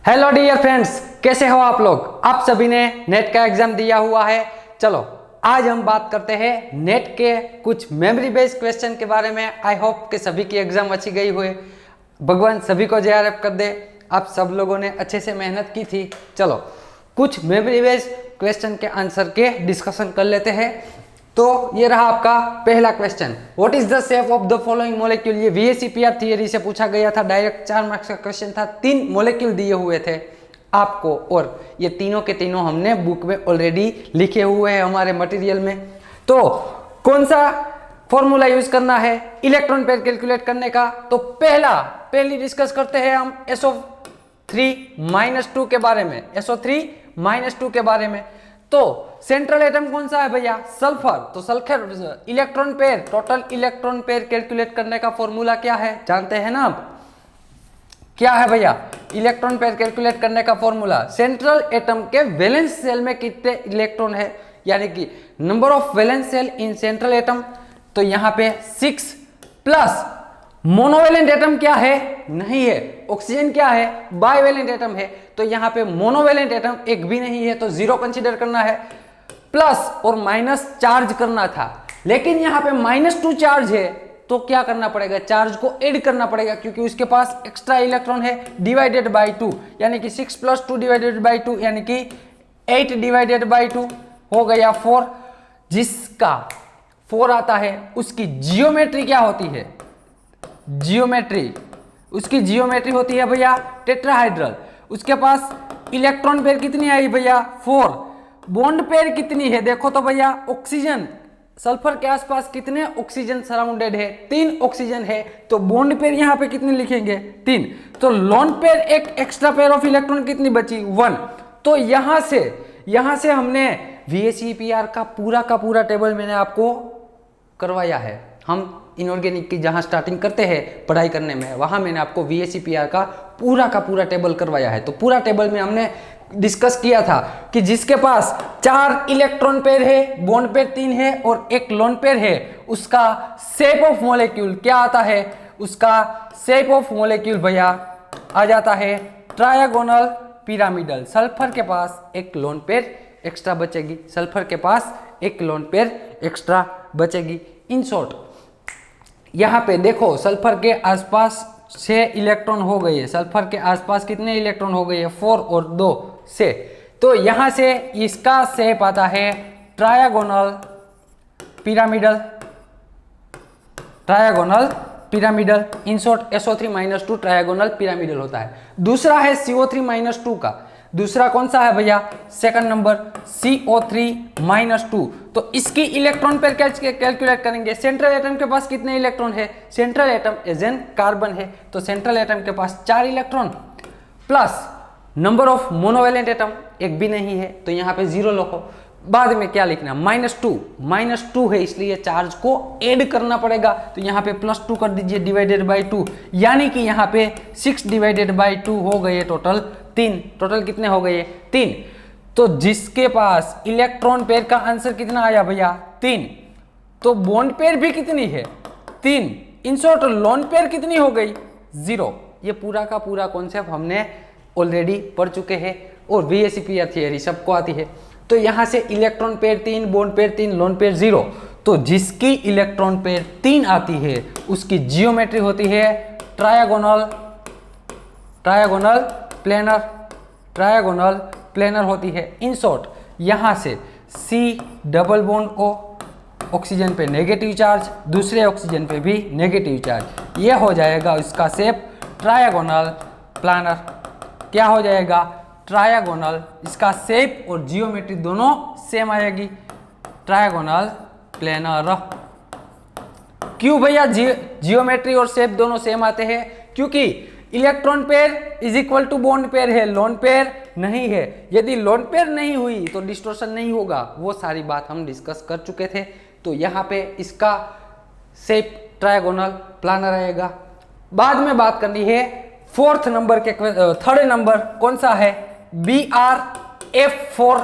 Hello dear friends, कैसे हो आप लोग। आप सभी ने नेट का एग्जाम दिया हुआ है। चलो आज हम बात करते हैं नेट के कुछ मेमोरी बेस्ड क्वेश्चन के बारे में। आई होप कि सभी की एग्जाम अच्छी गई हुई। भगवान सभी को जेआरएफ कर दे। आप सब लोगों ने अच्छे से मेहनत की थी। चलो कुछ मेमोरी बेस्ड क्वेश्चन के आंसर के डिस्कशन कर लेते हैं। तो ये रहा आपका पहला question, what is the shape of the following molecule. ये VSEPR थियरी से पूछा गया था। डायरेक्ट 4 मार्क्स का क्वेश्चन था। 3 मॉलिक्यूल दिए हुए थे आपको और ये तीनों के तीनों हमने बुक में ऑलरेडी लिखे हुए हैं हमारे मटेरियल में। तो कौन सा फॉर्मूला यूज करना है इलेक्ट्रॉन पेयर कैलकुलेट करने का। तो पहली डिस्कस करते हैं हम SO3-2 के बारे में। SO3-2 के बारे में। तो सेंट्रल एटम कौन सा है भैया, सल्फर। तो sulphur electron pair, total electron pair calculate करने का फॉर्मूला क्या है जानते हैं ना आप। क्या है भैया इलेक्ट्रॉन पेयर कैलकुलेट करने का फॉर्मूला। सेंट्रल एटम के वैलेंस सेल में कितने इलेक्ट्रॉन है, यानी कि number of valence shell in central atom. तो यहाँ पे 6 प्लस मोनोवेलेंट एटम क्या है, नहीं है। ऑक्सीजन क्या है, बाइवेलेंट एटम है। तो यहाँ पे मोनोवेलेंट एटम एक भी नहीं है, तो 0 कंसीडर करना है। प्लस और माइनस चार्ज करना था, लेकिन यहाँ पे -2 चार्ज है। तो क्या करना पड़ेगा, चार्ज को ऐड करना पड़ेगा, क्योंकि उसके पास एक्स्ट्रा इलेक्ट्रॉन है। डिवाइडेड बाई 2 यानी कि 6 + 2 डिवाइडेड बाई 2 यानी कि 8 डिवाइडेड बाई 2 हो गया 4। जिसका 4 आता है उसकी जियोमेट्री क्या होती है, जियोमेट्री उसकी जियोमेट्री होती है भैया टेट्राहाइड्रल। उसके पास इलेक्ट्रॉन पेयर कितनी आई भैया 4। बॉन्ड पेयर कितनी है देखो तो भैया, ऑक्सीजन सल्फर के आसपास कितने ऑक्सीजन सराउंडेड है, 3 ऑक्सीजन है। तो बॉन्ड पेयर यहाँ पे कितने लिखेंगे 3। तो लोन पेयर एक एक्स्ट्रा पेयर ऑफ इलेक्ट्रॉन कितनी बची 1। तो यहां से हमने VSEPR का पूरा टेबल मैंने आपको करवाया है। हम इनऑर्गेनिक की जहां स्टार्टिंग करते हैं पढ़ाई करने में, वहां मैंने आपको VSEPR का पूरा टेबल करवाया है। तो पूरा टेबल में हमने डिस्कस किया था कि जिसके पास 4 इलेक्ट्रॉन पेयर है, बॉन्ड पेयर 3 है और एक लोन पेयर है, उसका शेप ऑफ मॉलिक्यूल क्या आता है, उसका शेप ऑफ मॉलिक्यूल भैया आ जाता है ट्रायगोनल पिरामिडल। सल्फर के पास एक लोन पेयर एक्स्ट्रा बचेगी, सल्फर के पास एक लोन पेयर एक्स्ट्रा बचेगी। इन शॉर्ट यहाँ पे देखो सल्फर के आसपास 6 इलेक्ट्रॉन हो गए। सल्फर के आसपास कितने इलेक्ट्रॉन हो गए 4 और 2 से। तो यहाँ से इसका शेप आता है trigonal pyramidal, trigonal pyramidal. In short SO3-2 trigonal pyramidal होता है। दूसरा है CO3-2 का। दूसरा कौन सा है भैया, सेकंड नंबर CO3-2। तो इसकी इलेक्ट्रॉन पेयर कैलकुलेट करेंगे। सेंट्रल एटम के पास कितने इलेक्ट्रॉन है, central atom as an carbon है। तो सेंट्रल एटम के पास 4 electron plus number of monovalent atom एक भी नहीं है, तो यहाँ पे 0 लिखो। बाद में क्या लिखना, -2 है, इसलिए चार्ज को ऐड करना पड़ेगा। तो यहाँ पे +2 कर दीजिए डिवाइडेड बाई 2, यानी कि यहाँ पे 6 डिवाइडेड बाई 2 हो गए टोटल 3। टोटल कितने हो गए 3। तो जिसके पास इलेक्ट्रॉन पेयर का आंसर कितना आया भैया 3। तो बॉन्ड पेयर भी कितनी है 3। इन शॉर्ट लोन पेयर कितनी हो गई 0। ये पूरा का पूरा कॉन्सेप्ट हमने ऑलरेडी पढ़ चुके हैं और VSEPR थियरी सबको आती है। तो यहां से electron pair 3, bond pair 3, lone pair 0। तो जिसकी इलेक्ट्रॉन पेयर 3 आती है उसकी जियोमेट्री होती है ट्रायगोनल प्लेनर होती है। इन शॉर्ट यहां से C double bond O, oxygen पे नेगेटिव चार्ज, दूसरे ऑक्सीजन पे भी नेगेटिव चार्ज, ये हो जाएगा इसका शेप ट्रायगोनल प्लानर। क्या हो जाएगा ट्रायगोनल, इसका शेप और जियोमेट्री दोनों सेम आएगी, ट्रायगोनल प्लेनर। क्यों भैया जियोमेट्री और शेप दोनों सेम आते हैं, क्योंकि electron pair is equal to bond pair है, लोन पेयर नहीं है। यदि लोन पेयर नहीं हुई तो डिस्टोर्शन नहीं होगा, वो सारी बात हम डिस्कस कर चुके थे। तो यहाँ पे इसका शेप ट्रायगोनल प्लानर आएगा। बाद में बात करनी है फोर्थ नंबर के, थर्ड नंबर कौन सा है BrF4-।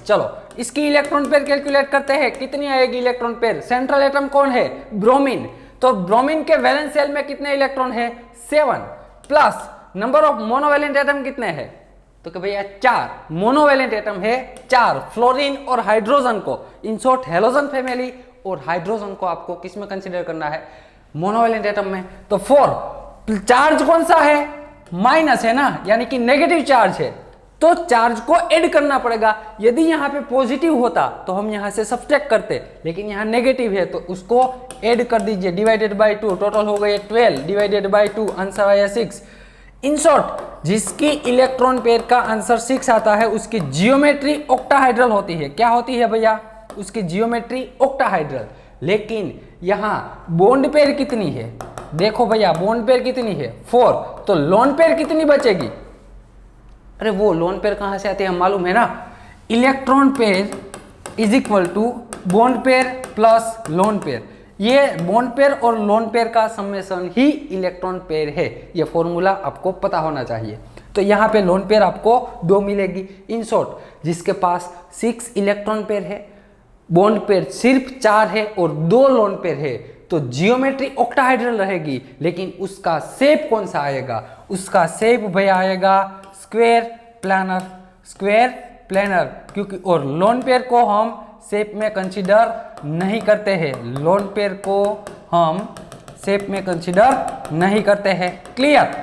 चलो इसकी इलेक्ट्रॉन पेयर कैलकुलेट करते हैं। कितनी आएगी इलेक्ट्रॉन पेयर, सेंट्रल एटम कौन है ब्रोमीन। तो ब्रोमीन के वैलेंस शेल में कितने इलेक्ट्रॉन है 7। Plus number of monovalent atom कितने हैं, तो कि भैया 4 मोनोवैलेंट एटम है 4, फ्लोरीन और हाइड्रोजन को, इन शॉर्ट हेलोजन फैमिली और हाइड्रोजन को आपको किस में कंसीडर करना है, मोनोवैलेंट एटम में। तो 4 चार्ज कौन सा है, माइनस है ना, यानी कि नेगेटिव चार्ज है, तो चार्ज को ऐड करना पड़ेगा। यदि यहाँ पे पॉजिटिव होता तो हम यहाँ से सब्ट्रैक्ट करते, लेकिन यहाँ नेगेटिव है तो उसको ऐड कर दीजिए, डिवाइडेड बाय 2, टोटल हो गए 12 डिवाइडेड बाय 2, आंसर आया 6। इन शॉर्ट जिसकी इलेक्ट्रॉन पेयर का आंसर 6 आता है उसकी जियोमेट्री ऑक्टाहाइड्रल होती है। क्या होती है भैया, उसकी जियोमेट्री ऑक्टाहाइड्रल। लेकिन यहाँ बॉन्ड पेयर कितनी है, देखो भैया बॉन्ड पेयर कितनी है 4, तो लोन पेयर कितनी बचेगी, अरे वो लोन पेयर कहाँ से आती है, हम मालूम है ना, electron pair is equal to bond pair plus lone pair. ये बॉन्ड पेयर और लोन पेयर का समेशन ही इलेक्ट्रॉन पेयर है, ये फॉर्मूला आपको पता होना चाहिए। तो यहाँ पे लोन पेयर आपको 2 मिलेगी। इन शॉर्ट जिसके पास 6 इलेक्ट्रॉन पेयर है, बॉन्ड पेयर सिर्फ 4 है और 2 लोन पेयर है, तो जियोमेट्री ऑक्टाहाइड्रल रहेगी, लेकिन उसका शेप कौन सा आएगा, उसका शेप भैया आएगा स्क्वायर प्लानर, स्क्वायर प्लानर, क्योंकि और लोन पेयर को हम शेप में कंसीडर नहीं करते हैं, लोन पेयर को हम शेप में कंसीडर नहीं करते हैं। क्लियर,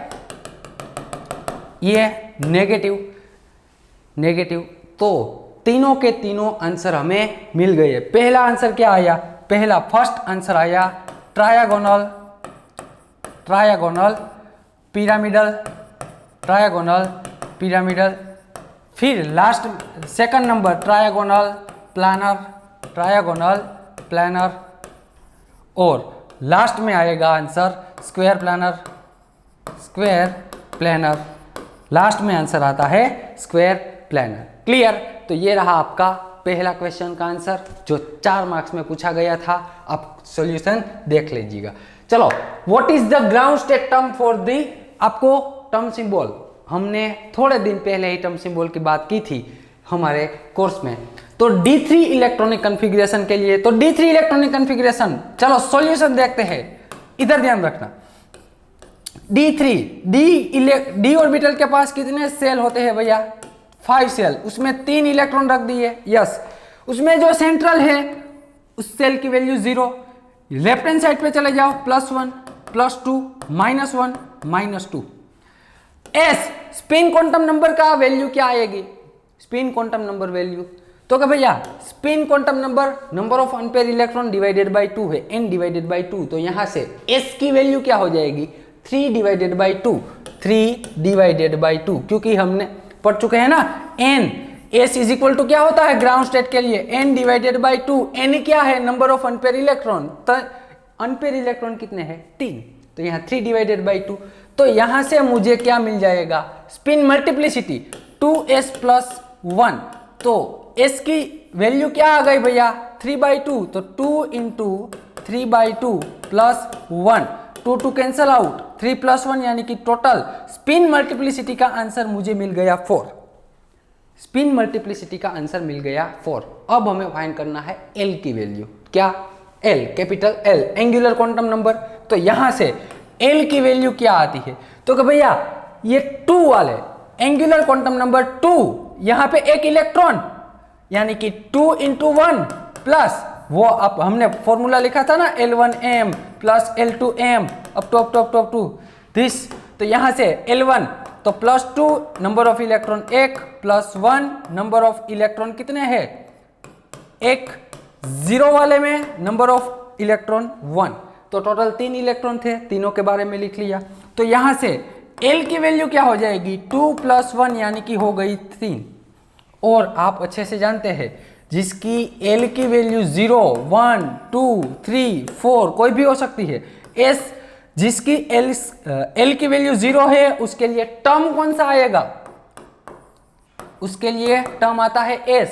ये नेगेटिव नेगेटिव, तो तीनों के तीनों आंसर हमें मिल गए। पहला आंसर क्या आया, पहला फर्स्ट आंसर आया trigonal, trigonal pyramidal, trigonal pyramidal. फिर last second number trigonal planar, trigonal planar, और लास्ट में आएगा answer square planar, square planar. Last में आंसर आता है स्क्वायर प्लानर। क्लियर, तो ये रहा आपका पहला क्वेश्चन का आंसर जो 4 मार्क्स में पूछा गया था। आप सॉल्यूशन देख लीजिएगा। चलो, what is the ground state term for the, आपको टर्म सिंबल, हमने थोड़े दिन पहले ही टर्म सिंबल की बात की थी हमारे कोर्स में। तो D3 इलेक्ट्रॉनिक कॉन्फ़िगरेशन के लिए, तो D3 इलेक्ट्रॉनिक कॉन्फ़िगरेशन, चलो सॉल्यूशन देखते हैं, इधर ध्यान रखना। D3 डी ऑर्बिटल के पास कितने सेल होते हैं भैया, 5 सेल, उसमें 3 इलेक्ट्रॉन रख दिए, यस। उसमें जो सेंट्रल है उस सेल की वैल्यू 0, लेफ्ट हैंड साइड पे चले जाओ, +1 +2 -1 -2। एस स्पिन क्वांटम नंबर का वैल्यू क्या आएगी, स्पिन क्वांटम नंबर वैल्यू, तो क्या भैया spin quantum number, number of unpaired electron divided by 2 है, n डिवाइडेड बाय 2, तो यहां से s की वैल्यू क्या हो जाएगी 3 डिवाइडेड बाय 2, 3 डिवाइडेड बाय 2, क्योंकि हमने पढ़ चुके हैं ना n, s is equal to क्या होता है ग्राउंड स्टेट के लिए n डिवाइडेड बाय 2, n क्या है नंबर ऑफ अनपेयर इलेक्ट्रॉन, तो अनपेयर इलेक्ट्रॉन कितने हैं 3, तो यहाँ 3 डिवाइडेड बाय 2, तो यहां से मुझे क्या मिल जाएगा स्पिन मल्टीप्लिसिटी 2s + 1, तो s की वैल्यू क्या आ गई भैया 3/2, तो 2 × 3/2 + 1, 2 2 कैंसल आउट, 3 + 1 यानी कि टोटल स्पिन मल्टीप्लिसिटी का आंसर मुझे मिल गया 4, स्पिन मल्टीप्लिसिटी का आंसर मिल गया 4। अब हमें फाइंड करना है L की वैल्यू, क्या L, capital L, angular quantum number, तो यहां से L की वैल्यू क्या आती है, तो कि भैया ये 2 वाले एंगुलर क्वांटम नंबर 2, यहां पे एक इलेक्ट्रॉन यानी कि 2 × 1 प्लस वो अब हमने फॉर्मूला लिखा था ना L1m + L2m up to this, तो यहां से L1 तो +2 number of electron 1 +1 number of electron कितने हैं 1, 0 वाले में नंबर ऑफ इलेक्ट्रॉन 1, तो टोटल 3 इलेक्ट्रॉन थे, तीनों के बारे में लिख लिया। तो यहां से L की वैल्यू क्या हो जाएगी 2 + 1 यानी कि हो गई 3, और आप अच्छे से जानते हैं जिसकी L की वैल्यू 0, 1, 2, 3, 4 कोई भी हो सकती है, S जिसकी L की वैल्यू 0 है उसके लिए टर्म कौन सा आएगा, उसके लिए टर्म आता है S,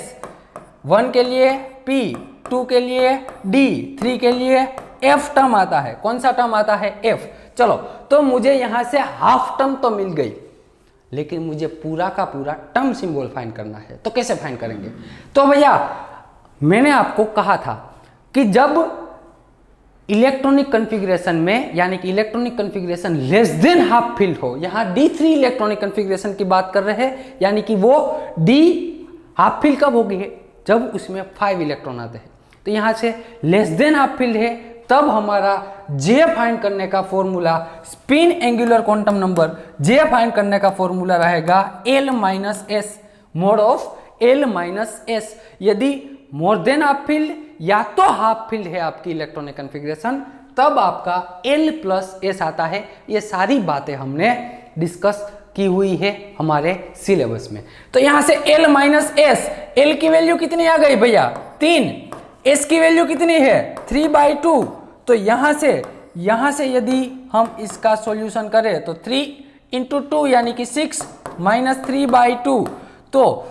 1 के लिए P, 2 के लिए D, 3 के लिए F टर्म आता है, कौन सा टर्म आता है F। चलो, तो मुझे यहां से हाफ टर्म तो मिल गई, लेकिन मुझे पूरा का पूरा टर्म सिंबल फाइंड करना है, तो कैसे फाइंड करेंगे, तो भैया मैंने आपको कहा था कि जब इलेक्ट्रॉनिक कॉन्फ़िगरेशन में, यानी कि electronic configuration less than half filled हो, यहाँ D3 इलेक्ट्रॉनिक कॉन्फ़िगरेशन की बात कर रहे हैं, यानी कि वो D हाफ फिल्ड कब होगी है, जब उसमें 5 इलेक्ट्रॉन आते हैं। तो यहाँ से लेस देन हाफ फिल्ड है, तब हमारा J फाइंड करने का formula, spin angular quantum number J find करने का फॉर्मूला रहेगा L minus S, mode of L minus S. यदि मोर देन हाफ फील्ड या तो हाफ फील्ड है आपकी इलेक्ट्रॉनिक कॉन्फ़िगरेशन, तब आपका L प्लस एस आता है। ये सारी बातें हमने डिस्कस की हुई है हमारे सिलेबस में। तो यहां से L माइनस एस, L की वैल्यू कितनी आ गई भैया 3, S की वैल्यू कितनी है 3/2। तो यहां से यदि हम इसका सॉल्यूशन करें तो 3 × 2 यानी कि 6 माइनस 3/2, तो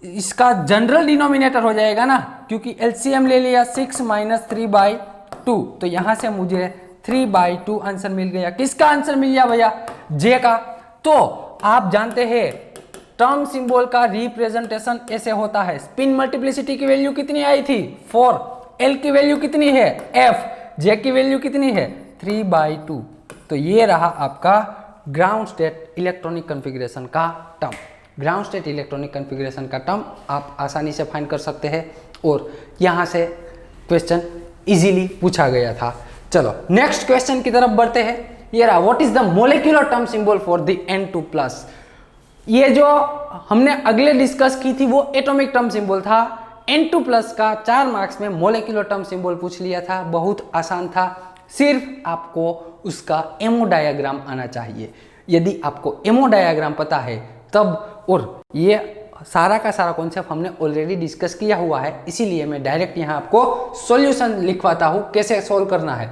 इसका जनरल डिनोमिनेटर हो जाएगा ना, क्योंकि एलसीएम ले लिया 6 माइनस 3/2, तो यहां से मुझे 3/2 आंसर मिल गया। किसका आंसर मिल गया भैया, J का। तो आप जानते हैं टर्म सिंबल का रिप्रेजेंटेशन ऐसे होता है। स्पिन मल्टीप्लिसिटी की वैल्यू कितनी आई थी 4, L की वैल्यू कितनी है F, J की वैल्यू कितनी है 3/2। तो ये रहा आपका ग्राउंड स्टेट इलेक्ट्रॉनिक कॉन्फ़िगरेशन का term. Ground state electronic configuration का टर्म आप आसानी से फाइंड कर सकते हैं, और यहाँ से क्वेश्चन इजीली पूछा गया था। चलो नेक्स्ट क्वेश्चन की तरफ बढ़ते हैं। ये रहा, what is the molecular term symbol for the N2+। ये जो हमने अगले डिस्कस की थी वो एटॉमिक टर्म सिंबल था। N2+ का 4 मार्क्स में मोलिकुलर टर्म सिंबल पूछ लिया था, बहुत आसान था। सिर्फ आपको उसका एमओ डायग्राम आना चाहिए। यदि आपको एमओ डायग्राम पता है तब, और ये सारा का सारा कॉन्सेप्ट हमने ऑलरेडी डिस्कस किया हुआ है, इसीलिए मैं डायरेक्ट यहाँ आपको सॉल्यूशन लिखवाता हूँ कैसे सॉल्व करना है।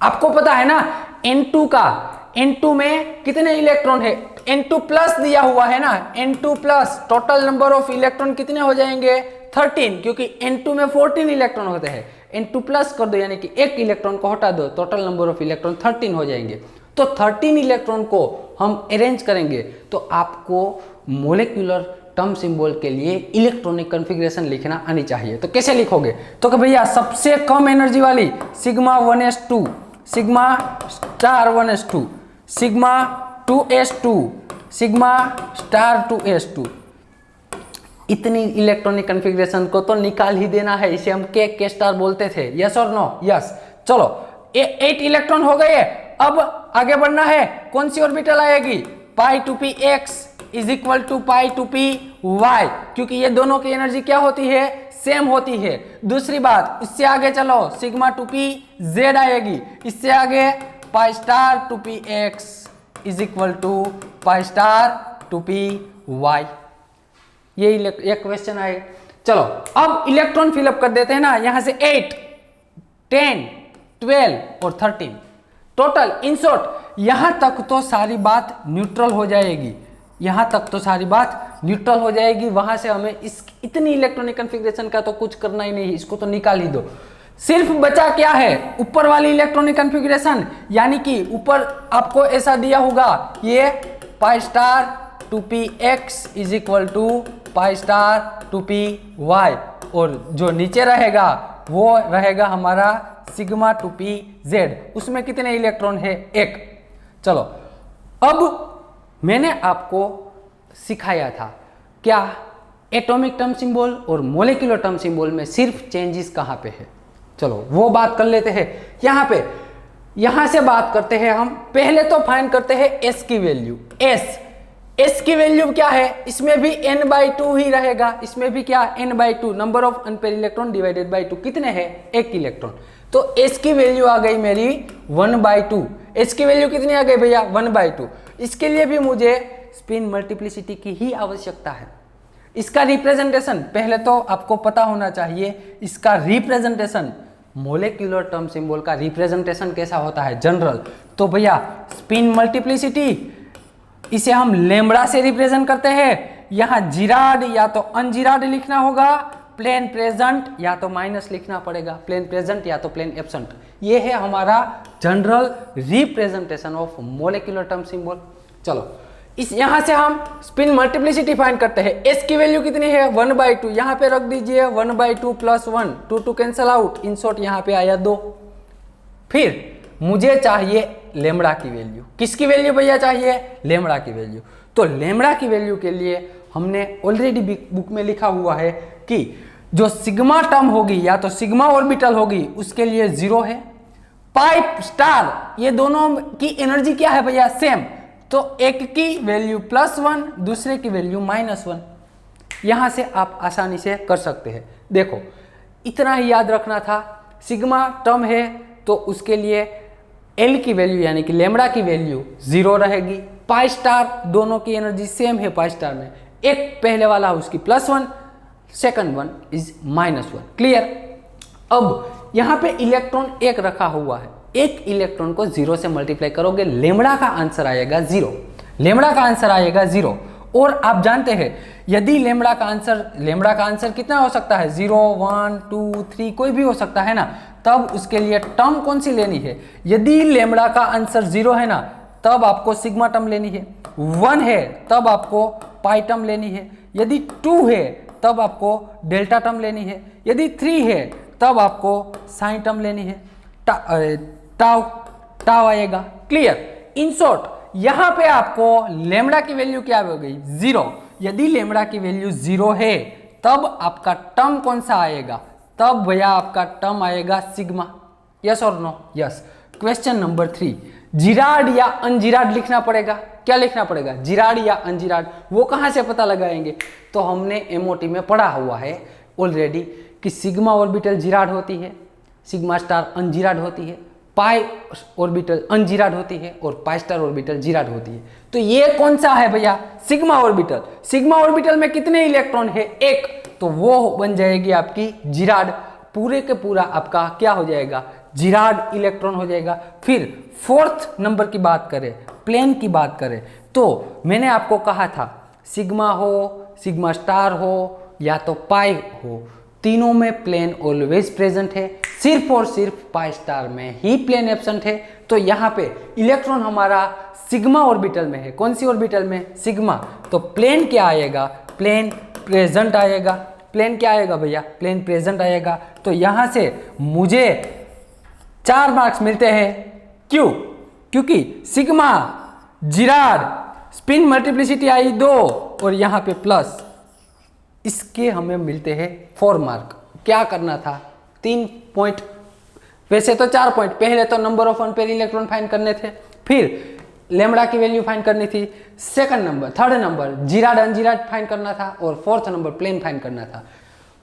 आपको पता है ना N2 में कितने इलेक्ट्रॉन है, N2+ दिया हुआ है ना, N2+, total number of electron कितने हो जाएंगे 13, क्योंकि N2 में 14 इलेक्ट्रॉन होते हैं। N2+ कर दो यानी कि एक इलेक्ट्रॉन को हटा दो, टोटल नंबर ऑफ इलेक्ट्रॉन 13 हो जाएंगे। तो 13 इलेक्ट्रॉन को हम अरेंज करेंगे, तो आपको मोलिकुलर टर्म सिंबल के लिए इलेक्ट्रॉनिक कॉन्फ़िगरेशन लिखना आनी चाहिए। तो कैसे लिखोगे, तो भैया सबसे कम एनर्जी वाली sigma 1s2, sigma star 1s2, sigma 2s2, sigma star 2s2, इतनी इलेक्ट्रॉनिक कॉन्फ़िगरेशन को तो निकाल ही देना है। इसे हम के स्टार बोलते थे, यस और नो, यस। चलो 8 इलेक्ट्रॉन हो गए, अब आगे बढ़ना है। कौन सी ऑर्बिटल आएगी, π2p x is equal to π2p y, क्योंकि ये दोनों की एनर्जी क्या होती है, सेम होती है। दूसरी बात, इससे आगे चलो सिग्मा 2p z आएगी, इससे आगे pi star 2p x is equal to pi star 2p y। ये एक क्वेश्चन आए। चलो अब इलेक्ट्रॉन फिलअप कर देते हैं ना, यहां से 8, 10, 12 और 13 टोटल। इन शॉर्ट यहां तक तो सारी बात न्यूट्रल हो जाएगी, यहां तक तो सारी बात न्यूट्रल हो जाएगी। वहां से हमें इस इतनी इलेक्ट्रॉनिक कॉन्फ़िगरेशन का तो कुछ करना ही नहीं, इसको तो निकाल ही दो। सिर्फ बचा क्या है, ऊपर वाली इलेक्ट्रॉनिक कॉन्फ़िगरेशन, यानी कि ऊपर आपको ऐसा दिया होगा, ये pi star 2p x is equal to pi star 2p y, और जो नीचे रहेगा वो रहेगा हमारा सिग्मा 2p z। उसमें कितने इलेक्ट्रॉन है, 1। चलो अब मैंने आपको सिखाया था क्या, एटॉमिक टर्म सिंबल और मोलिकुलर टर्म सिंबल में सिर्फ चेंजेस कहाँ पे है। चलो वो बात कर लेते हैं। यहां से बात करते हैं हम। पहले तो फाइंड करते हैं S की वैल्यू। S की वैल्यू क्या है, इसमें भी n/2 ही रहेगा, इसमें भी क्या n/2, number of unpaired electron divided by 2, कितने हैं 1 इलेक्ट्रॉन। तो S की वैल्यू आ गई मेरी 1/2। S की वैल्यू कितनी आ गई भैया 1/2। इसके लिए भी मुझे स्पिन मल्टीप्लिसिटी की ही आवश्यकता है। इसका रिप्रेजेंटेशन पहले तो आपको पता होना चाहिए, इसका रिप्रेजेंटेशन मोलिकुलर टर्म सिंबल का रिप्रेजेंटेशन कैसा होता है जनरल। तो भैया स्पिन मल्टीप्लिसिटी, इसे हम लैम्ब्डा से रिप्रेजेंट करते हैं। यहाँ जिराड या तो अनजिराड लिखना होगा, प्लेन प्रेजेंट या तो माइनस लिखना पड़ेगा, प्लेन प्रेजेंट या तो प्लेन एब्सेंट। ये है हमारा general representation of molecular term symbol. चलो इस यहाँ से हम स्पिन मल्टीप्लिसिटी फाइंड करते हैं। S की वैल्यू कितनी है 1/2, यहाँ पे रख दीजिए 1/2 + 1, 2 कैंसल आउट, इन शॉर्ट यहाँ पे आया 2। फिर मुझे चाहिए लेमड़ा की वैल्यू। किसकी वैल्यू भैया चाहिए? लेमड़ा की वैल्यू। तो लेमड़ा की वैल्यू के लिए हमने ऑलरेडी बुक में लिखा हुआ है कि जो सिग्मा टर्म होगी या तो सिग्मा ऑर्बिटल होगी उसके लिए 0 है। पाइप स्टार ये दोनों की एनर्जी क्या है भैया? सेम। तो एक की वैल्यू +1 दूसरे की वैल्यू -1। यहां से आप आसानी से कर सकते हैं। देखो इतना ही याद रखना था, सिग्मा टर्म है तो उसके लिए एल की वैल्यू यानी कि लेमड़ा की वैल्यू 0 रहेगी। पाई स्टार दोनों की एनर्जी सेम है पाई स्टार में, एक पहले वाला उसकी +1 सेकंड वन इज -1। क्लियर? अब यहाँ पे इलेक्ट्रॉन एक रखा हुआ है, एक इलेक्ट्रॉन को 0 से मल्टीप्लाई करोगे लेमड़ा का आंसर आएगा 0। लेमड़ा का आंसर आएगा 0। और आप जानते हैं यदि लेमड़ा का आंसर कितना हो सकता है? 0 1 2 3 कोई भी हो सकता है ना। तब उसके लिए टर्म कौन सी लेनी है? यदि लेमड़ा का आंसर 0 है ना तब आपको सिग्मा टर्म लेनी है, 1 है तब आपको पाई टर्म लेनी है, यदि 2 है तब आपको डेल्टा टर्म लेनी है, यदि 3 है तब आपको साइन टर्म लेनी है, टाउ आएगा। क्लियर? इन शॉर्ट यहां पे आपको लेमड़ा की वैल्यू क्या हो गई? 0। यदि लेमड़ा की वैल्यू 0 है तब आपका टर्म कौन सा आएगा? तब भैया आपका टर्म आएगा सिग्मा। यस और no? Yes. Question number 3, gerade या अनजिराड लिखना पड़ेगा। क्या लिखना पड़ेगा? जिराड या अनजिराड। वो कहां से पता लगाएंगे? तो हमने एमओटी में पढ़ा हुआ है ऑलरेडी कि सिग्मा ऑर्बिटल जिराड होती है, सिग्मा स्टार अनजिराड होती है, पाई ऑर्बिटल अनजिराड होती है और पाई स्टार ऑर्बिटल जिराड होती है। तो ये कौन सा है भैया? Sigma orbital. सिग्मा ऑर्बिटल में कितने इलेक्ट्रॉन है? 1। तो वो बन जाएगी आपकी जिराड। पूरे के पूरा आपका क्या हो जाएगा? जिराड इलेक्ट्रॉन हो जाएगा। फिर 4th नंबर की बात करें, प्लेन की बात करें, तो मैंने आपको कहा था सिग्मा हो, सिग्मा स्टार हो या तो पाई हो, तीनों में प्लेन ऑलवेज प्रेजेंट है, सिर्फ और सिर्फ पाई स्टार में ही प्लेन एब्सेंट है। तो यहाँ पे इलेक्ट्रॉन हमारा सिग्मा ऑर्बिटल में है। कौन सी ऑर्बिटल में? सिग्मा। तो प्लेन क्या आएगा? प्लेन प्रेजेंट आएगा। प्लेन क्या आएगा भैया? प्लेन प्रेजेंट आएगा। तो यहाँ से मुझे 4 मार्क्स मिलते हैं। क्यों? क्योंकि सिग्मा, जिराड, स्पिन मल्टीप्लिसिटी आई 2 और यहाँ पे प्लस, इसके हमें मिलते हैं 4 मार्क। क्या करना था? 3 पॉइंट, वैसे तो 4 पॉइंट। पहले तो number of unpaired electron find करने थे, फिर लेमड़ा की वैल्यू फाइंड करनी थी, थर्ड नंबर जिराड अनजिराड फाइंड करना था और 4th नंबर प्लेन फाइंड करना था।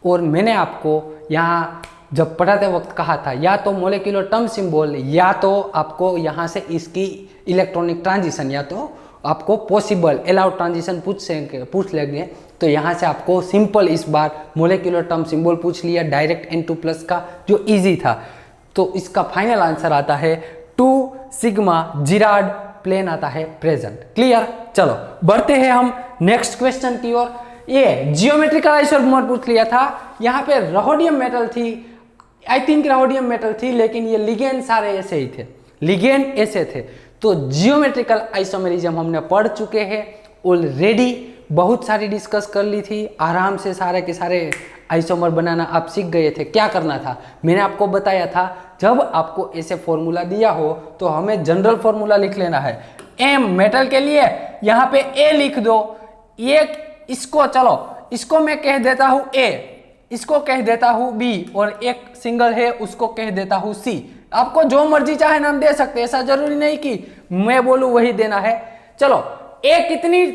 और मैंने आपको यहाँ जब पढ़ाते वक्त कहा था या तो मोलेक्युलर टर्म सिंबल या तो आपको यहाँ से इसकी इलेक्ट्रॉनिक ट्रांजिशन या तो आपको पॉसिबल अलाउड ट्रांजिशन पूछ लेंगे। तो यहाँ से आपको सिंपल इस बार मोलेक्युलर टर्म सिंबल पूछ लिया डायरेक्ट N2+ का, जो इजी था। तो इसका फाइनल आंसर आता है 2 सिग्मा जिराड, प्लेन आता है प्रेजेंट। क्लियर? चलो बढ़ते हैं हम नेक्स्ट क्वेश्चन की ओर। ये जियोमेट्रिकल आइसोमर पूछ लिया था। यहाँ पे रोडियम मेटल थी, आई थिंक रोडियम मेटल थी, लेकिन ये लिगेंड सारे ऐसे ही थे, लिगेंड ऐसे थे। तो जियोमेट्रिकल आइसोमेरिज्म हमने पढ़ चुके हैं ऑलरेडी, बहुत सारी डिस्कस कर ली थी, आराम से सारे के सारे आइसोमर बनाना आप सीख गए थे। क्या करना था? मैंने आपको बताया था जब आपको ऐसे फॉर्मूला दिया हो तो हमें जनरल फॉर्मूला लिख लेना है। एम मेटल के लिए यहाँ पे ए लिख दो, इसको चलो इसको मैं कह देता हूँ ए, इसको कह देता हूँ बी और एक सिंगल है उसको कह देता हूँ सी। आपको जो मर्जी चाहे नाम दे सकते हैं, ऐसा जरूरी नहीं कि मैं बोलूँ वही देना है। चलो ए कितनी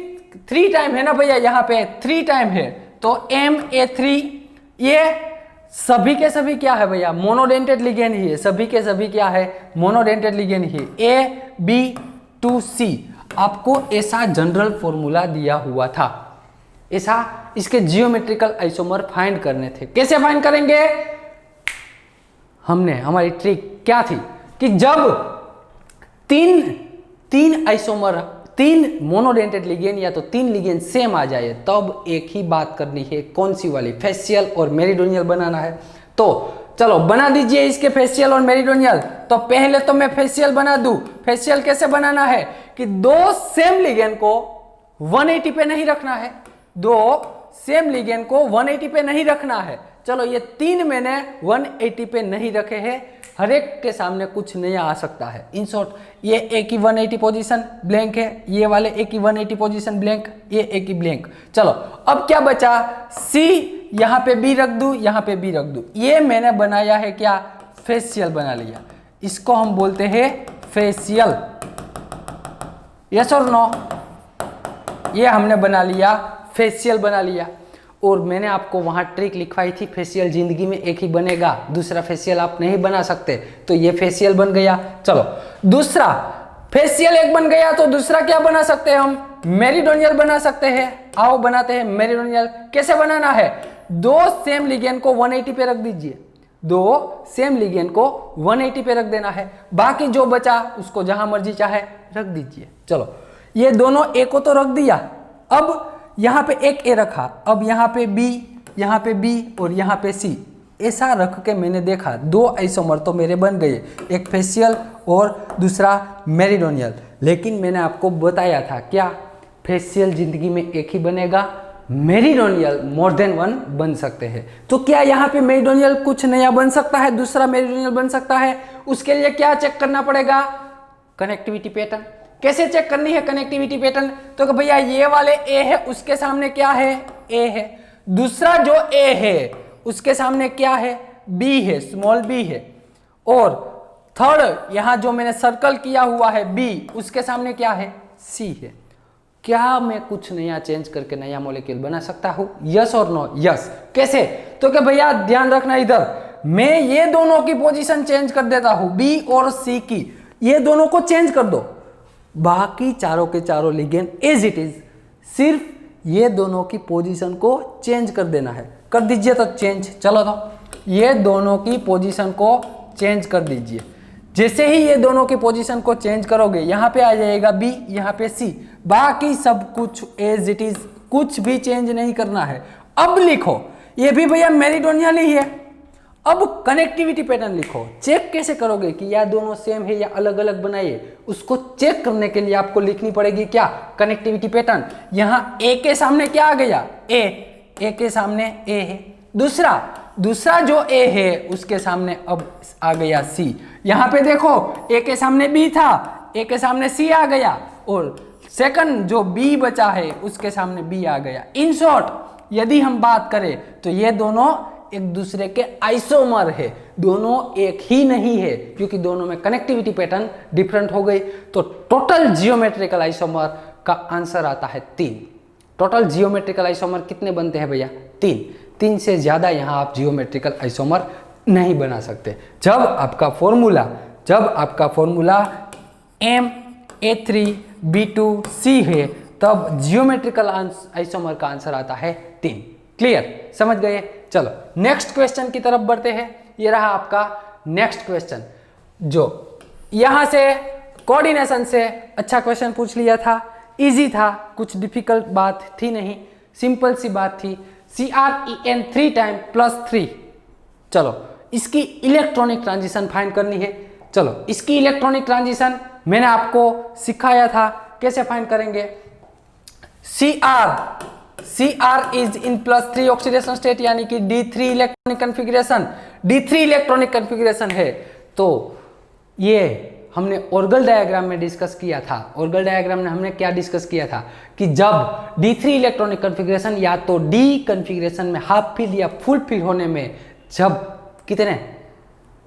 3 टाइम है ना भैया, यहाँ पे 3 टाइम है तो MA3। ये सभी के सभी क्या है भैया? मोनोडेंटेड लिगेंड ही है, सभी के सभी क्या है? मोनोडेंटेड लिगेंड ही। A-B-2-C आपको ऐसा जनरल फॉर्मूला दिया हुआ था, ऐसा इसके जियोमेट्रिकल आइसोमर फाइंड करने थे। कैसे फाइंड करेंगे? हमारी ट्रिक क्या थी कि जब तीन आइसोमर, 3 मोनोडेंटेड लिगेंड या तो 3 लिगेंड सेम आ जाए तब एक ही बात करनी है। कौन सी वाली? फेशियल और मेरिडोनियल बनाना है। तो चलो बना दीजिए इसके फेशियल और मेरिडोनियल। तो पहले तो मैं फेशियल बना दूं। फेशियल कैसे बनाना है कि 2 सेम लिगेंड को 180 पे नहीं रखना है, 2 सेम लिगेंड को 180 पे नहीं रखना है। चलो ये 3 मैंने 180 पे नहीं रखे हैं, हर एक के सामने कुछ नया आ सकता है। इन शॉर्ट ये ए की 180 पोजीशन ब्लैंक है, ये वाले ए की 180 पोजीशन ब्लैंक, ये ए की ब्लैंक। चलो अब क्या बचा, सी यहाँ पे बी रख दूं, यहाँ पे बी रख दूं। ये मैंने बनाया है क्या, फेशियल बना लिया, इसको हम बोलते हैं फेशियल। यस और नो, ये हमने बना लिया, फेशियल बना लिया। और मैंने आपको वहां ट्रिक लिखवाई थी, फेशियल जिंदगी में एक ही बनेगा, दूसरा फेशियल आप नहीं बना सकते, तो ये फेशियल बन गया। चलो दूसरा फेशियल एक बन गया, तो दूसरा क्या बना सकते हैं हम, मेरिडोनियल बना सकते हैं। आओ बनाते हैं मेरिडोनियल। कैसे बनाना है, दो सेम लिगेंड को 180 पे रख दीजिए, दो सेम लिगेंड को 180 पे रख देना है, बाकी जो बचा उसको जहां मर्जी चाहे रख दीजिए। चलो ये दोनों ए को तो रख दिया, अब यहाँ पे एक ए रखा, अब यहाँ पे बी और यहाँ पे सी, ऐसा रख के मैंने देखा दो आइसोमर तो मेरे बन गए, एक फेशियल और दूसरा मेरिडोनियल। लेकिन मैंने आपको बताया था क्या, फेशियल जिंदगी में एक ही बनेगा, मेरिडोनियल मोर देन वन बन सकते हैं। तो क्या यहाँ पे मेरिडोनियल कुछ नया बन सकता है, दूसरा मेरिडोनियल बन सकता है? उसके लिए क्या चेक करना पड़ेगा, कनेक्टिविटी पैटर्न। कैसे चेक करनी है कनेक्टिविटी पैटर्न, तो भैया ये वाले ए है, उसके सामने क्या है, ए है, दूसरा जो ए है उसके सामने क्या है, बी है, स्मॉल बी है, और थर्ड यहां जो मैंने सर्कल किया हुआ है बी, उसके सामने क्या है, सी है। क्या मैं कुछ नया चेंज करके नया मॉलिक्यूल बना सकता हूं, यस और नो? यस। कैसे, तो कि भैया ध्यान रखना, इधर मैं ये दोनों की पोजीशन चेंज कर देता हूं, बी और सी की, ये दोनों को चेंज कर दो, बाकी चारों के चारों लिगेंड एज इट इज, सिर्फ ये दोनों की पोजीशन को चेंज कर देना है। कर दीजिए तो चेंज, चलो तो ये दोनों की पोजीशन को चेंज कर दीजिए। जैसे ही ये दोनों की पोजीशन को चेंज करोगे, यहाँ पे आ जाएगा बी, यहाँ पे सी, बाकी सब कुछ एज इट इज, कुछ भी चेंज नहीं करना है। अब लिखो, ये भी भैया मेरिडोनियल ही है, अब कनेक्टिविटी पैटर्न लिखो। चेक कैसे करोगे कि या दोनों सेम है या अलग अलग बनाइए, उसको चेक करने के लिए आपको लिखनी पड़ेगी क्या, कनेक्टिविटी पैटर्न। यहां ए के सामने क्या आ गया, ए के सामने ए है, दूसरा जो ए है उसके सामने अब आ गया सी। यहां पे देखो ए के सामने बी था, ए के सामने सी आ गया, और सेकंड जो बी बचा है उसके सामने बी आ गया। इन शॉर्ट यदि हम बात करें तो ये दोनों एक दूसरे के आइसोमर है, दोनों एक ही नहीं है, क्योंकि दोनों में कनेक्टिविटी पैटर्न डिफरेंट हो गई। तो टोटल जियोमेट्रिकल आइसोमर का आंसर आता है 3। टोटल जियोमेट्रिकल आइसोमर कितने बनते हैं भैया, 3 से ज्यादा यहां आप जियोमेट्रिकल आइसोमर नहीं बना सकते। जब आपका फॉर्मूला MA3B2C है, तब जियोमेट्रिकल आइसोमर का आंसर आता है 3। क्लियर, समझ गए? चलो नेक्स्ट क्वेश्चन की तरफ बढ़ते हैं। ये रहा आपका नेक्स्ट क्वेश्चन, जो यहां से कोऑर्डिनेशन से अच्छा क्वेश्चन पूछ लिया था, इजी था, कुछ डिफिकल्ट बात थी नहीं, सिंपल सी बात थी। CREN 3 time +3। चलो इसकी इलेक्ट्रॉनिक ट्रांजिशन फाइंड करनी है। चलो इसकी इलेक्ट्रॉनिक ट्रांजिशन मैंने आपको सिखाया था, कैसे फाइंड करेंगे। CR is in +3 oxidation state, यानी कि D3 इलेक्ट्रॉनिक कन्फिगरेशन है। तो ये हमने ऑर्गल डायग्राम में डिस्कस किया था। ऑर्गल डायग्राम में हमने क्या डिस्कस किया था कि जब D3 इलेक्ट्रॉनिक कन्फिगरेशन या तो D कन्फिगरेशन में हाफ फिल या फुल फिल होने में जब कितने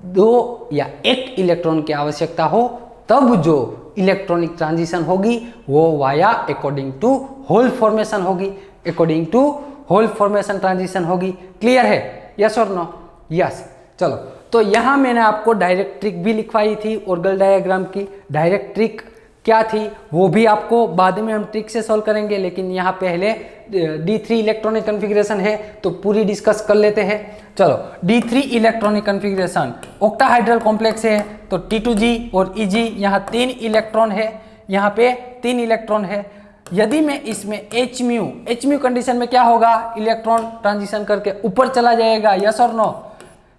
2 या 1 इलेक्ट्रॉन की आवश्यकता हो, तब जो इलेक्ट्रॉनिक ट्रांजिशन होगी वो via according to hole formation होगी, according to hole formation transition होगी। क्लियर है, यस और नो? यस। चलो तो यहां मैंने आपको डायरेक्ट ट्रिक भी लिखवाई थी, ऑर्गल डायग्राम की डायरेक्ट ट्रिक क्या थी वो भी आपको बाद में हम ट्रिक से सॉल्व करेंगे, लेकिन यहाँ पहले D3 इलेक्ट्रॉनिक कन्फिगरेशन है तो पूरी डिस्कस कर लेते हैं। चलो D3 electronic configuration octahedral complex है, तो T2G और EG, यहाँ 3 इलेक्ट्रॉन है, यहाँ पे 3 इलेक्ट्रॉन है। यदि मैं इसमें H म्यू कंडीशन में क्या होगा, इलेक्ट्रॉन ट्रांजिशन करके ऊपर चला जाएगा, यस और नो?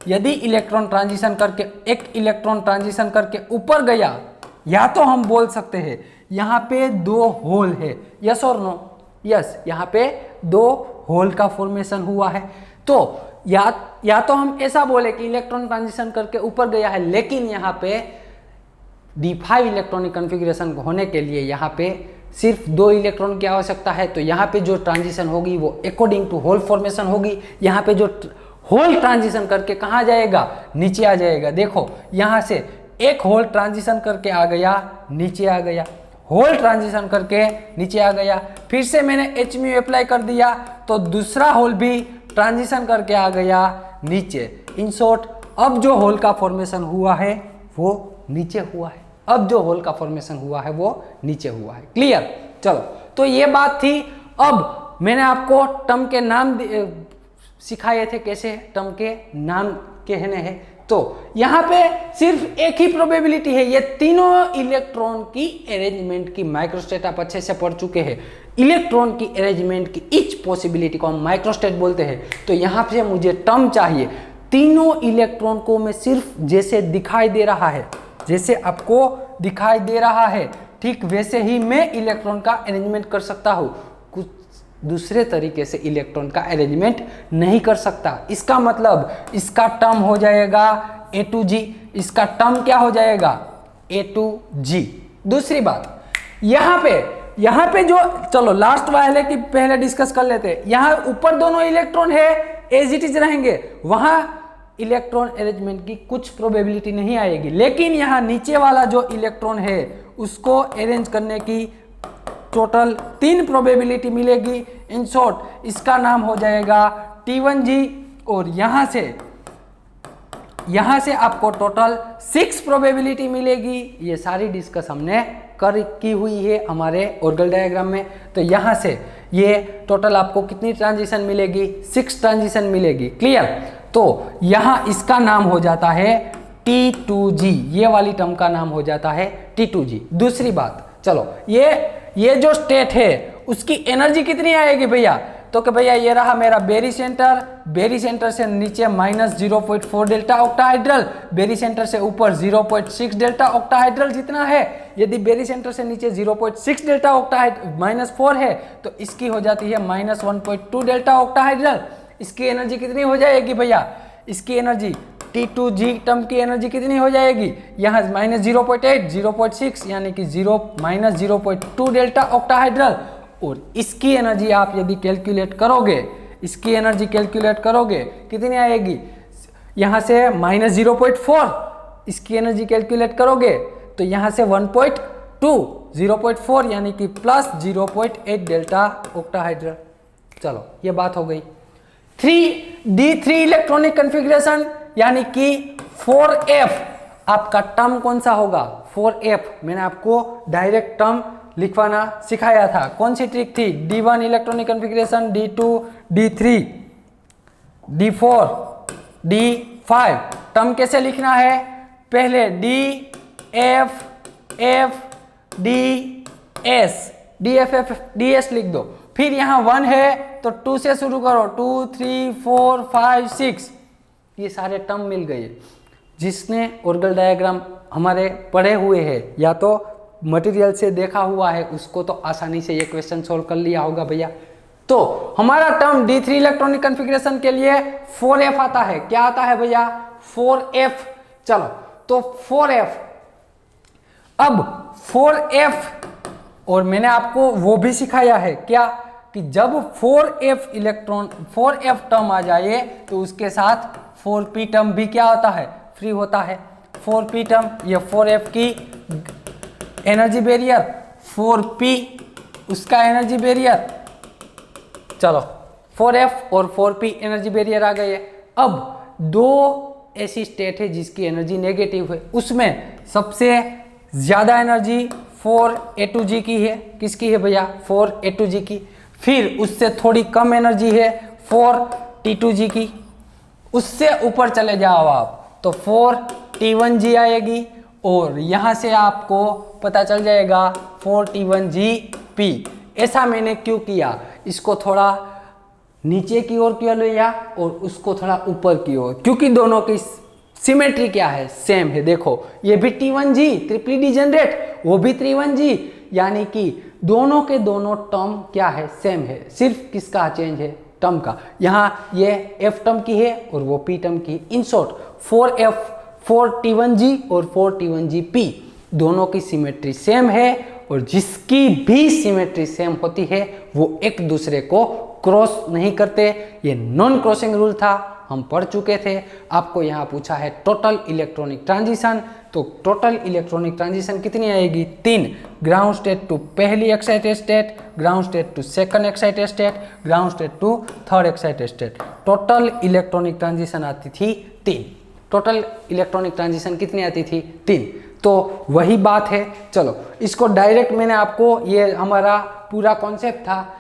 यदि इलेक्ट्रॉन ट्रांजिशन करके एक इलेक्ट्रॉन ट्रांजिशन करके ऊपर गया, या तो हम बोल सकते हैं यहाँ पे 2 होल है, यस और नो? यस, यहाँ पे 2 होल का फॉर्मेशन हुआ है। तो या तो हम ऐसा बोले कि इलेक्ट्रॉन ट्रांजिशन करके ऊपर गया है, लेकिन यहाँ पे D5 इलेक्ट्रॉनिक कॉन्फ़िगरेशन होने के लिए यहाँ पे सिर्फ 2 इलेक्ट्रॉन की आवश्यकता है। तो यहाँ पे जो ट्रांजिशन होगी वो अकॉर्डिंग टू होल फॉर्मेशन होगी। यहाँ पे जो होल ट्रांजिशन करके कहाँ जाएगा, नीचे आ जाएगा। देखो यहाँ से एक होल ट्रांजिशन करके आ गया, नीचे आ गया, होल ट्रांजिशन करके नीचे आ गया, फिर से मैंने HMU अप्लाई कर दिया तो दूसरा होल भी ट्रांजिशन करके आ गया नीचे। इन शॉर्ट अब जो होल का फॉर्मेशन हुआ है वो नीचे हुआ है, अब जो होल का फॉर्मेशन हुआ है वो नीचे हुआ है। क्लियर? चलो, तो ये बात थी। अब मैंने आपको टर्म के नाम सिखाए थे, कैसे टर्म के नाम कहने हैं। तो यहाँ पे सिर्फ एक ही प्रोबेबिलिटी है, ये तीनों इलेक्ट्रॉन की अरेंजमेंट की माइक्रोस्टेट आप अच्छे से पढ़ चुके हैं। इलेक्ट्रॉन की अरेंजमेंट की ईच पॉसिबिलिटी को हम माइक्रोस्टेट बोलते हैं। तो यहाँ पे मुझे टर्म चाहिए, तीनों इलेक्ट्रॉन को मैं सिर्फ जैसे दिखाई दे रहा है, जैसे आपको दिखाई दे रहा है, ठीक वैसे ही मैं इलेक्ट्रॉन का अरेंजमेंट कर सकता हूँ। कुछ दूसरे तरीके से इलेक्ट्रॉन का अरेंजमेंट नहीं कर सकता। इसका मतलब इसका टर्म हो जाएगा A2G, इसका टर्म क्या हो जाएगा A2G। दूसरी बात यहाँ पे जो, चलो लास्ट वाले की पहले डिस्कस कर लेते हैं। यहाँ ऊपर दोनों इलेक्ट्रॉन है, एज इट इज रहेंगे, वहां इलेक्ट्रॉन अरेंजमेंट की कुछ प्रोबेबिलिटी नहीं आएगी। लेकिन यहाँ नीचे वाला जो इलेक्ट्रॉन है उसको अरेंज करने की टोटल 3 प्रोबेबिलिटी मिलेगी। इन शॉर्ट इसका नाम हो जाएगा T1G, और यहां से आपको टोटल 6 प्रोबेबिलिटी मिलेगी। ये सारी डिस्कस हमने की हुई है हमारे ऑर्गल डायग्राम में। तो यहां से ये टोटल आपको कितनी ट्रांजिशन मिलेगी, 6 ट्रांजिशन मिलेगी। क्लियर? तो यहां इसका नाम हो जाता है T2G, ये वाली टर्म का नाम हो जाता है T2G। दूसरी बात, चलो ये जो स्टेट है उसकी एनर्जी कितनी आएगी भैया, तो कि भैया ये रहा मेरा बेरी सेंटर से नीचे -0.4 डेल्टा ऑक्टाहाइड्रल, बेरी सेंटर से ऊपर 0.6 डेल्टा ऑक्टाहाइड्रल जितना है। यदि बेरी सेंटर से नीचे 0.6 डेल्टा ऑक्टाहाइड्रल -4 है तो इसकी हो जाती है -1.2 डेल्टा ऑक्टाहाइड्रल। इसकी एनर्जी कितनी हो जाएगी भैया, इसकी एनर्जी T2G टर्म की एनर्जी कितनी हो जाएगी, यहाँ -0.8, 0.6 यानी कि -0.2 डेल्टा ऑक्टाहाइड्रल। और इसकी एनर्जी आप यदि कैलकुलेट करोगे, इसकी एनर्जी कैलकुलेट करोगे कितनी आएगी, यहाँ से -0.4, इसकी एनर्जी कैलकुलेट करोगे तो यहाँ से 1.2, 0.4 यानी कि +0.8 डेल्टा ऑक्टाहाइड्रल। चलो ये बात हो गई। 3D3 इलेक्ट्रॉनिक कॉन्फ़िगरेशन यानी कि 4F, आपका टर्म कौन सा होगा 4F। मैंने आपको डायरेक्ट टर्म लिखवाना सिखाया था। कौन सी ट्रिक थी, D1 electronic configuration, D2, D3, D4, D5। Term कैसे लिखना है, पहले D F F D S, D F F D S लिख दो। फिर यहाँ 1 है तो 2 से शुरू करो, 2 3 4 5 6, ये सारे टर्म मिल गए। जिसने ऑर्गल डायग्राम हमारे पढ़े हुए हैं या तो मटेरियल से देखा हुआ है उसको तो आसानी से ये क्वेश्चन सोल्व कर लिया होगा भैया। तो हमारा टर्म D3 इलेक्ट्रॉनिक कॉन्फ़िगरेशन के लिए 4F आता है। क्या आता है भैया, 4F। चलो तो 4F, अब 4F, और मैंने आपको वो भी सिखाया है क्या कि जब 4F टर्म आ जाए तो उसके साथ 4P टर्म भी क्या होता है, फ्री होता है। 4P टर्म, ये 4F की एनर्जी बैरियर, 4P उसका एनर्जी बैरियर। चलो 4F और 4P एनर्जी बैरियर आ गए। अब 2 ऐसी स्टेट है जिसकी एनर्जी नेगेटिव है, उसमें सबसे ज्यादा एनर्जी 4A2G की है। किसकी है भैया, 4A2G की। फिर उससे थोड़ी कम एनर्जी है 4T2G की। उससे ऊपर चले जाओ आप तो 4T1G आएगी, और यहाँ से आपको पता चल जाएगा 4T1GP। ऐसा मैंने क्यों किया, इसको थोड़ा नीचे की ओर क्यों लिया और उसको थोड़ा ऊपर की ओर, क्योंकि दोनों की सिमेट्री क्या है, सेम है। देखो ये भी T1G ट्रिपली डिजेनरेट, वो भी T1G, यानी कि दोनों के दोनों टर्म क्या है, सेम है। सिर्फ किसका चेंज है, टर्म का। यहाँ ये एफ टर्म की है और वो पी टर्म की। इन शॉर्ट 4f 4t1g और 4t1gp दोनों की सिमेट्री सेम है और जिसकी भी सिमेट्री सेम होती है वो एक दूसरे को क्रॉस नहीं करते। ये नॉन क्रॉसिंग रूल था, हम पढ़ चुके थे। आपको यहाँ पूछा है टोटल इलेक्ट्रॉनिक ट्रांजिशन, तो टोटल इलेक्ट्रॉनिक ट्रांजिशन कितनी आएगी? 3। ग्राउंड स्टेट टू पहली excited state, ground state to second excited state, ground state to third excited state. Total electronic transition आती थी 3। टोटल इलेक्ट्रॉनिक ट्रांजिशन कितनी आती थी? 3। तो वही बात है। चलो इसको डायरेक्ट मैंने आपको, ये हमारा पूरा कॉन्सेप्ट था,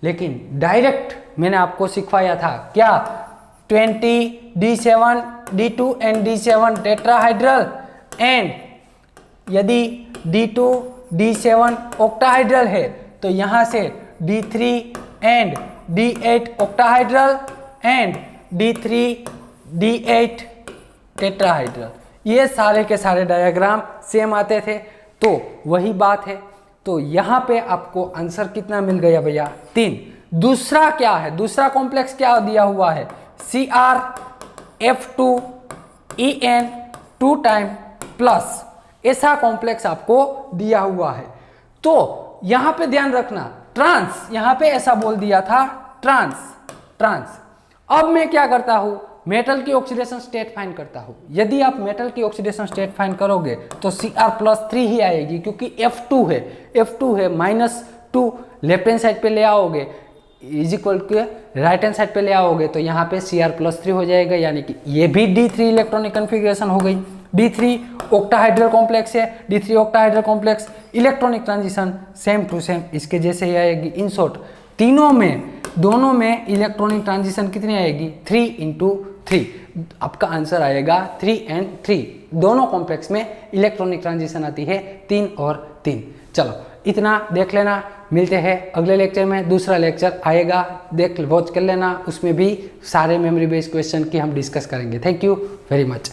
लेकिन डायरेक्ट मैंने आपको सिखवाया था क्या? 20 D7 D2 and D7 tetrahedral, and यदि D2 D7 ऑक्टाहाइड्रल है तो यहाँ से D3 and D8 octahedral and D3 D8 tetrahedral. ये सारे के सारे डायग्राम सेम आते थे। तो वही बात है। तो यहाँ पे आपको आंसर कितना मिल गया भैया? 3। दूसरा क्या है? दूसरा कॉम्प्लेक्स क्या दिया हुआ है? CrF2En 2 टाइम प्लस, ऐसा कॉम्प्लेक्स आपको दिया हुआ है। तो यहां पे ध्यान रखना, ट्रांस, यहां पे ऐसा बोल दिया था ट्रांस। अब मैं क्या करता हूं? मेटल की ऑक्सीडेशन स्टेट फाइंड करता हूं। यदि आप मेटल की ऑक्सीडेशन स्टेट फाइंड करोगे तो Cr+3 ही आएगी, क्योंकि F2 है, -2 लेफ्ट हैंड साइड पे ले आओगे is equal to right hand side पे ले आओगे तो यहाँ पे Cr+3 हो जाएगा, यानी कि ये भी D3 इलेक्ट्रॉनिक कन्फिग्रेशन हो गई। D3 ऑक्टाहाइड्रल कॉम्प्लेक्स है, D3 octahedral complex, electronic transition same to same इसके जैसे ही आएगी। इन शॉर्ट दोनों में इलेक्ट्रॉनिक ट्रांजिशन कितनी आएगी? 3 × 3। आपका आंसर आएगा 3 and 3। दोनों कॉम्प्लेक्स में इलेक्ट्रॉनिक ट्रांजिशन आती है 3 और 3। चलो इतना देख लेना, मिलते हैं अगले लेक्चर में। दूसरा लेक्चर आएगा, वॉच कर लेना, उसमें भी सारे मेमोरी बेस्ड क्वेश्चन की हम डिस्कस करेंगे। Thank you very much.